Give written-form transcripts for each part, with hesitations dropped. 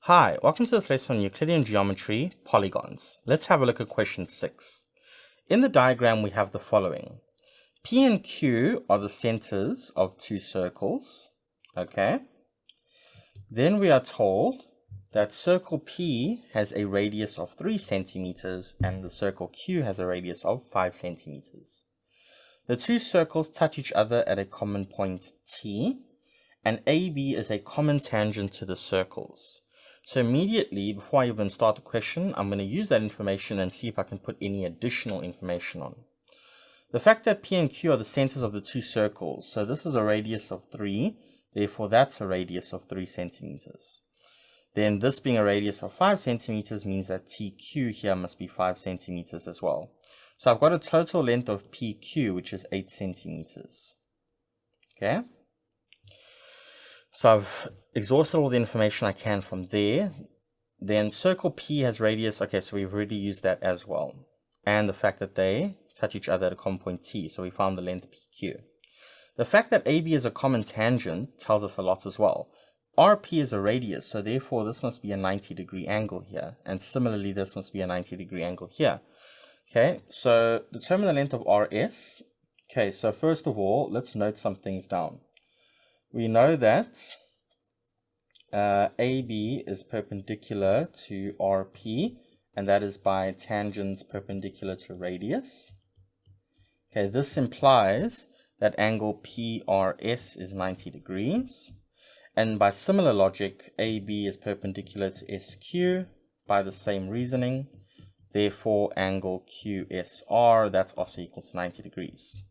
Hi, welcome to this lesson on Euclidean geometry, polygons. Let's have a look at question 6. In the diagram we have the following. P and Q are the centers of two circles, okay? Then we are told that circle P has a radius of 3 centimeters and the circle Q has a radius of 5 centimeters. The two circles touch each other at a common point T, and AB is a common tangent to the circles. So immediately, before I even start the question, I'm going to use that information and see if I can put any additional information on. The fact that P and Q are the centers of the two circles, so this is a radius of 3, therefore that's a radius of 3 centimeters. Then this being a radius of 5 centimeters means that TQ here must be 5 centimeters as well. So I've got a total length of PQ, which is 8 centimeters. Okay? So I've exhausted all the information I can from there. Then circle P has radius, okay, so we've already used that as well. And the fact that they touch each other at a common point T, so we found the length PQ. The fact that AB is a common tangent tells us a lot as well. RP is a radius, so therefore this must be a 90-degree angle here. And similarly, this must be a 90-degree angle here. Okay, so determine the length of RS. Okay, so first of all, let's note some things down. We know that AB is perpendicular to RP, and that is by tangent perpendicular to radius. Okay, this implies that angle PRS is 90 degrees. And by similar logic, AB is perpendicular to SQ by the same reasoning. Therefore, angle QSR, that's also equal to 90 degrees.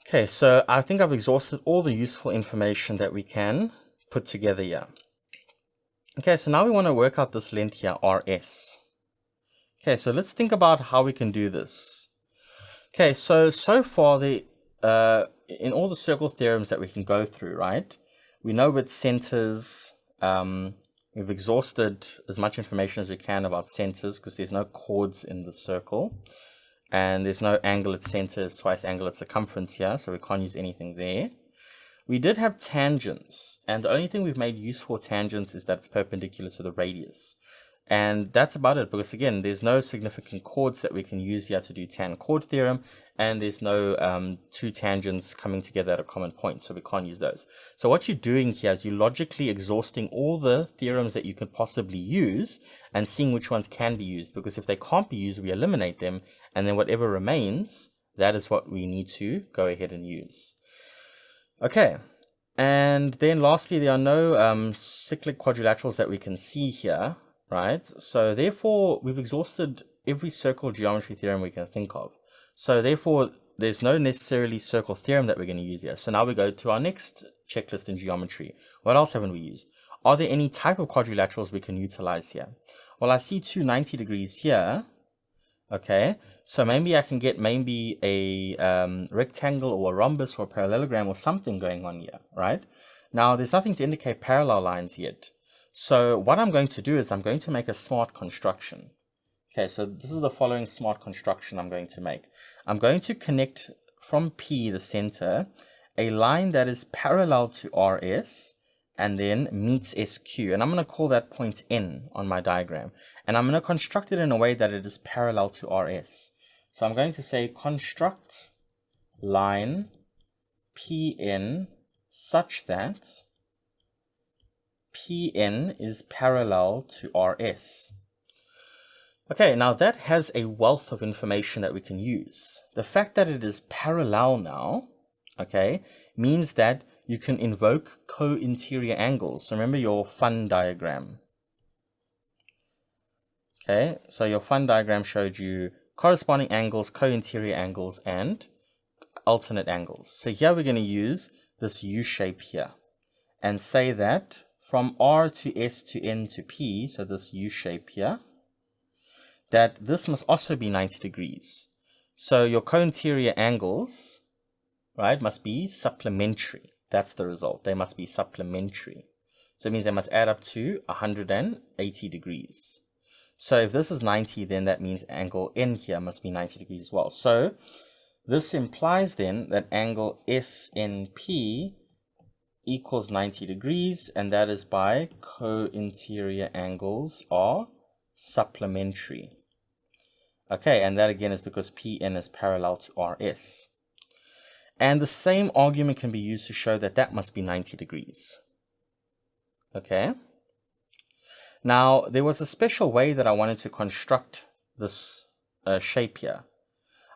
Okay, so I think I've exhausted all the useful information that we can put together here. Okay, so now we want to work out this length here, RS. Okay, so let's think about how we can do this. Okay, so far, in all the circle theorems that we can go through, right, we know with centers, we've exhausted as much information as we can about centers because there's no chords in the circle. And there's no angle at center, it's twice angle at circumference here, so we can't use anything there. We did have tangents, and the only thing we've made use for tangents is that it's perpendicular to the radius. And that's about it, because again, there's no significant chords that we can use here to do tan chord theorem, and there's no two tangents coming together at a common point, so we can't use those. So what you're doing here is you're logically exhausting all the theorems that you could possibly use and seeing which ones can be used, because if they can't be used, we eliminate them, and then whatever remains, that is what we need to go ahead and use. Okay, and then lastly, there are no cyclic quadrilaterals that we can see here, right? So therefore, we've exhausted every circle geometry theorem we can think of. So therefore, there's no necessarily circle theorem that we're going to use here. So now we go to our next checklist in geometry. What else haven't we used? Are there any type of quadrilaterals we can utilize here? Well, I see two 90 degrees here. Okay, so maybe I can get a rectangle or a rhombus or a parallelogram or something going on here, right? Now, there's nothing to indicate parallel lines yet. So what I'm going to do is I'm going to make a smart construction. Okay, so this is the following smart construction I'm going to make. I'm going to connect from P, the center, a line that is parallel to RS and then meets SQ. And I'm going to call that point N on my diagram. And I'm going to construct it in a way that it is parallel to RS. So I'm going to say construct line PN such that PN is parallel to RS. Okay, now that has a wealth of information that we can use. The fact that it is parallel now, okay, means that you can invoke co-interior angles. So remember your fun diagram. Okay, so your fun diagram showed you corresponding angles, co-interior angles, and alternate angles. So here we're going to use this U shape here and say that from R to S to N to P, so this U shape here, that this must also be 90 degrees. So your co-interior angles, right, must be supplementary. That's the result. They must be supplementary. So it means they must add up to 180 degrees. So if this is 90, then that means angle N here must be 90 degrees as well. So this implies then that angle SNP equals 90 degrees, and that is by co-interior angles are supplementary. Okay, and that again is because PN is parallel to RS. And the same argument can be used to show that that must be 90 degrees. Okay. Now, there was a special way that I wanted to construct this shape here.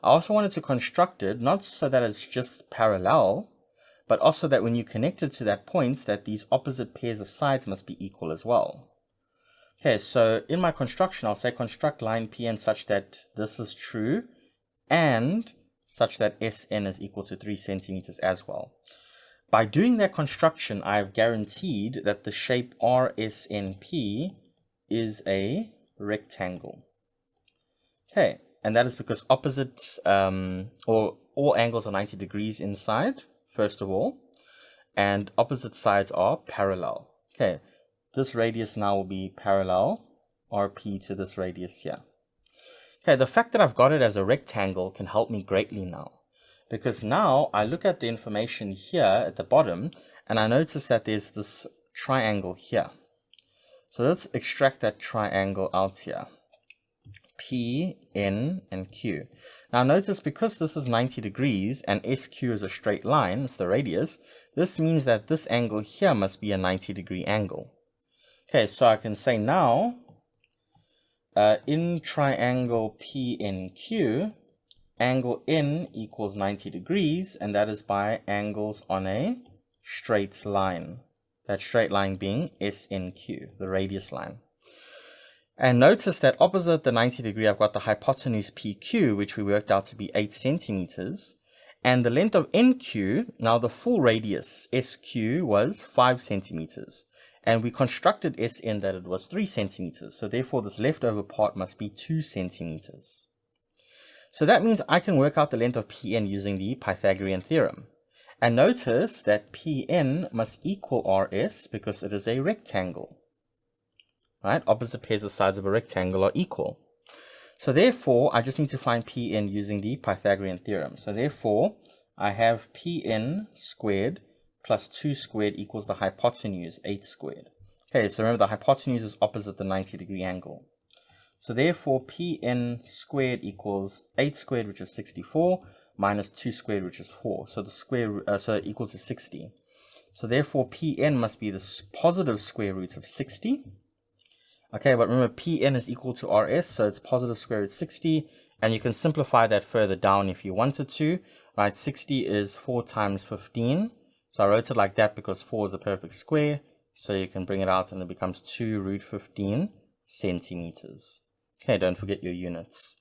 I also wanted to construct it not so that it's just parallel, but also that when you connect it to that point, that these opposite pairs of sides must be equal as well. Okay, so in my construction, I'll say construct line PN such that this is true and such that SN is equal to 3 centimeters as well. By doing that construction, I have guaranteed that the shape RSNP is a rectangle. Okay, and that is because opposites, or all angles are 90 degrees inside, first of all, and opposite sides are parallel. Okay, this radius now will be parallel, RP, to this radius here. Okay, the fact that I've got it as a rectangle can help me greatly now, because now I look at the information here at the bottom and I notice that there's this triangle here. So let's extract that triangle out here. P, N, and Q. Now notice because this is 90 degrees and SQ is a straight line, it's the radius, this means that this angle here must be a 90-degree angle. Okay, so I can say now, in triangle PNQ, angle N equals 90 degrees, and that is by angles on a straight line. That straight line being SNQ, the radius line. And notice that opposite the 90 degree, I've got the hypotenuse PQ, which we worked out to be 8 centimeters. And the length of NQ, now the full radius, SQ, was 5 centimeters. And we constructed SN that it was 3 centimeters. So therefore, this leftover part must be 2 centimeters. So that means I can work out the length of PN using the Pythagorean theorem. And notice that PN must equal RS because it is a rectangle. Right? Opposite pairs of sides of a rectangle are equal. So therefore, I just need to find Pn using the Pythagorean theorem. So therefore, I have Pn squared plus 2 squared equals the hypotenuse, 8 squared. Okay, so remember the hypotenuse is opposite the 90-degree angle. So therefore, Pn squared equals 8 squared, which is 64, minus 2 squared, which is 4. So the square, so equals to 60. So therefore, Pn must be the positive square root of 60. Okay, but remember Pn is equal to Rs, so it's positive square root 60, and you can simplify that further down if you wanted to, right? 60 is 4 times 15, so I wrote it like that because 4 is a perfect square, so you can bring it out and it becomes 2 root 15 centimeters. Okay, don't forget your units.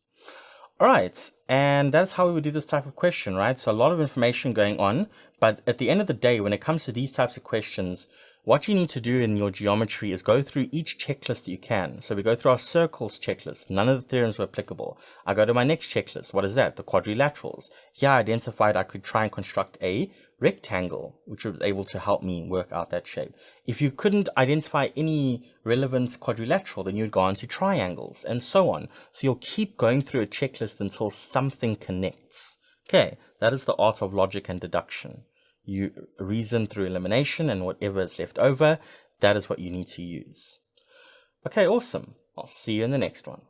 All right, and that's how we would do this type of question, right? So a lot of information going on, but at the end of the day, when it comes to these types of questions, what you need to do in your geometry is go through each checklist that you can. So we go through our circles checklist. None of the theorems were applicable. I go to my next checklist. What is that? The quadrilaterals. Here I identified I could try and construct a rectangle, which was able to help me work out that shape. If you couldn't identify any relevant quadrilateral, then you'd go on to triangles and so on. So you'll keep going through a checklist until something connects. Okay, that is the art of logic and deduction. You reason through elimination, and whatever is left over, that is what you need to use. Okay, awesome. I'll see you in the next one.